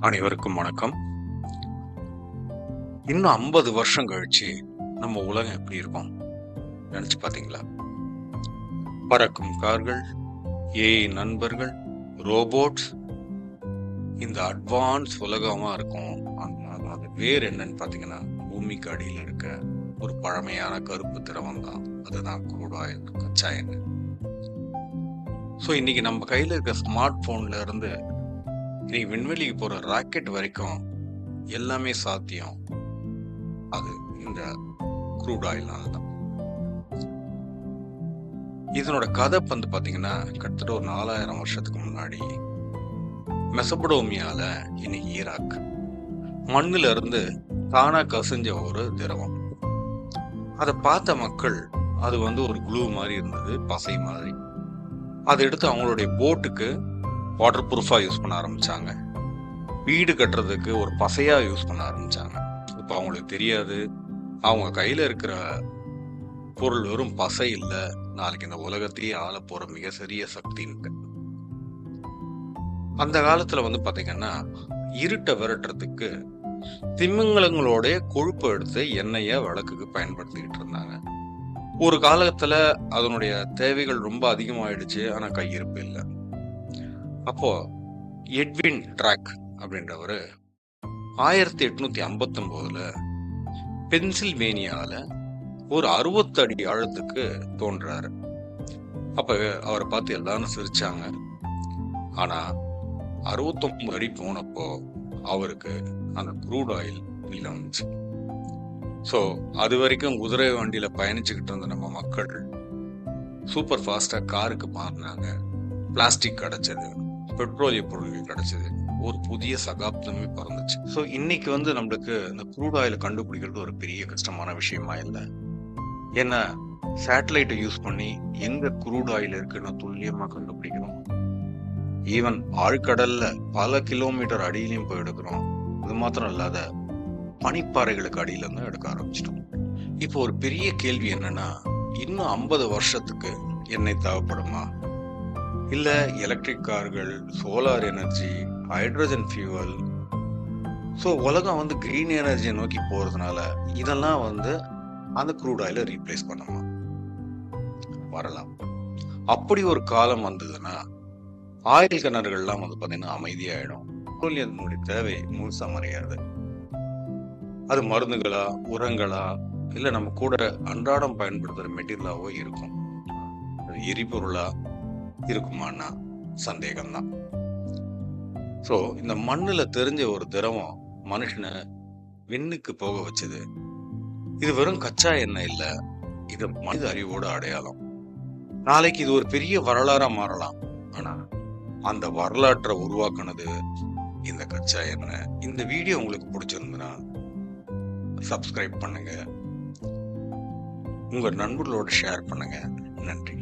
அனைவருக்கும் வணக்கம். இன்னும் 50 வருஷம் கழிச்சு நம்ம உலகம் எப்படி இருக்கும் நினைச்சு பாத்தீங்களா? பறக்கும் கார்கள், ஏஐ நண்பர்கள், ரோபோட்ஸ், இந்த அட்வான்ஸ் உலகமா இருக்கும். அது வேறு என்னன்னு பாத்தீங்கன்னா, பூமிக்கு அடியில் இருக்க ஒரு பழமையான கருப்பு திரவம் தான். அதுதான் crude oil, கச்சா எண்ணெய். ஸோ இன்னைக்கு நம்ம கையில இருக்க ஸ்மார்ட் போன்ல இருந்து இன்னைக்கு விண்வெளிக்கு போற ராக்கெட் வரைக்கும் எல்லாமே சாத்தியம். அது இந்த க்ரூட் ஆயில்னால தான். இதனோட கதை வந்து பாத்தீங்கன்னா கிட்டத்தட்ட ஒரு 4000 வருஷத்துக்கு முன்னாடி மெசபடோமியால இன்னைக்கு ஈராக் மண்ணுல இருந்து தானா கசிஞ்ச ஒரு திரவம். அதை பார்த்த மக்கள் அது வந்து ஒரு க்ளூ மாதிரி இருந்தது, பசை மாதிரி. அதை எடுத்து அவங்களுடைய போட்டுக்கு வாட்டர் ப்ரூஃபா யூஸ் பண்ண ஆரம்பிச்சாங்க. வீடு கட்டுறதுக்கு ஒரு பசையா யூஸ் பண்ண ஆரம்பிச்சாங்க. இப்ப அவங்களுக்கு தெரியாது, அவங்க கையில இருக்கிற பொருள் வெறும் பசை இல்ல, நாளைக்கு இந்த உலகத்தையே ஆள போற மிக சிறிய சக்தின்னு. அந்த காலத்துல வந்து பாத்தீங்கன்னா இருட்டை விரட்டுறதுக்கு திமிங்கலங்களோட கொழுப்பு எடுத்து எண்ணெய விளக்குக்கு பயன்படுத்திக்கிட்டு இருந்தாங்க. ஒரு காலத்துல அதனுடைய தேவைகள் ரொம்ப அதிகமாயிடுச்சு, ஆனா கையிருப்பு இல்லை. அப்போ எட்வின் ட்ராக் அப்படின்றவரு 1859 பென்சில்வேனியால ஒரு 60 அடி ஆழத்துக்கு தோன்றாரு. அப்ப அவரை பார்த்து எல்லாரும் சிரிச்சாங்க. ஆனா 69 அடி போனப்போ அவருக்கு அந்த க்ரூட் ஆயில் வெளியில வந்துச்சு. ஸோ அது வரைக்கும் குதிரை வண்டியில பயணிச்சுக்கிட்டு இருந்த நம்ம மக்கள் சூப்பர் ஃபாஸ்டா காருக்கு மாறினாங்க. பிளாஸ்டிக் கிடைச்சது, பெட்ரோலிய பொருட்கள் கிடைச்சது, ஒரு புதிய சகாப்தமே பிறந்துச்சு. ஸோ இன்னைக்கு வந்து நம்மளுக்கு இந்த க்ரூட் ஆயிலை கண்டுபிடிக்கிறது ஒரு பெரிய கஷ்டமான விஷயமா இல்லை. ஏன்னா சேட்டலைட்டை யூஸ் பண்ணி எங்க க்ரூட் ஆயில் இருக்குன்னு துல்லியமா கண்டுபிடிக்கிறோம். ஈவன் ஆழ்கடல்ல பல கிலோமீட்டர் அடியிலையும் போய் எடுக்கிறோம். இது மாத்திரம் இல்லாத பனிப்பாறைகளுக்கு அடியில இருந்து எடுக்க ஆரம்பிச்சிட்டோம். இப்போ ஒரு பெரிய கேள்வி என்னன்னா, இன்னும் 50 வருஷத்துக்கு எண்ணெய் தேவைப்படுமா? இல்ல எலக்ட்ரிக் கார்கள், solar energy, hydrogen fuel, so உலகம் வந்து கிரீன் எனர்ஜியை நோக்கி போறதுனால இதெல்லாம் வந்து அந்த க்ரூட் ஆயிலை ரீப்ளேஸ் பண்ணுமா? வரலாம். அப்படி ஒரு காலம் வந்ததுன்னா ஆயில் கிணறுகள்லாம் வந்து பாத்தீங்கன்னா அமைதியாயிடும். பெட்ரோலியத்தினுடைய தேவை முழுசா மறையாது. அது மருந்துகளா, உரங்களா, இல்ல நம்ம கூட அன்றாடம் பயன்படுத்துற மெட்டீரியலாவோ இருக்கும். அது எரிபொருளா இருக்குமான்னா சந்தேகம்தான். ஸோ இந்த மண்ணுல தெரிஞ்ச ஒரு திரவம் மனுஷனை விண்ணுக்கு போக வச்சது. இது வெறும் கச்சா எண்ணெய் இல்ல, இது மனித அறிவோட அடையாளம். நாளைக்கு இது ஒரு பெரிய வரலாறா மாறலாம். ஆனா அந்த வரலாற்றை உருவாக்குனது இந்த கச்சா எண்ணெய். இந்த வீடியோ உங்களுக்கு பிடிச்சிருந்ததுன்னா சப்ஸ்கிரைப் பண்ணுங்க, உங்க நண்பர்களோட ஷேர் பண்ணுங்க. நன்றி.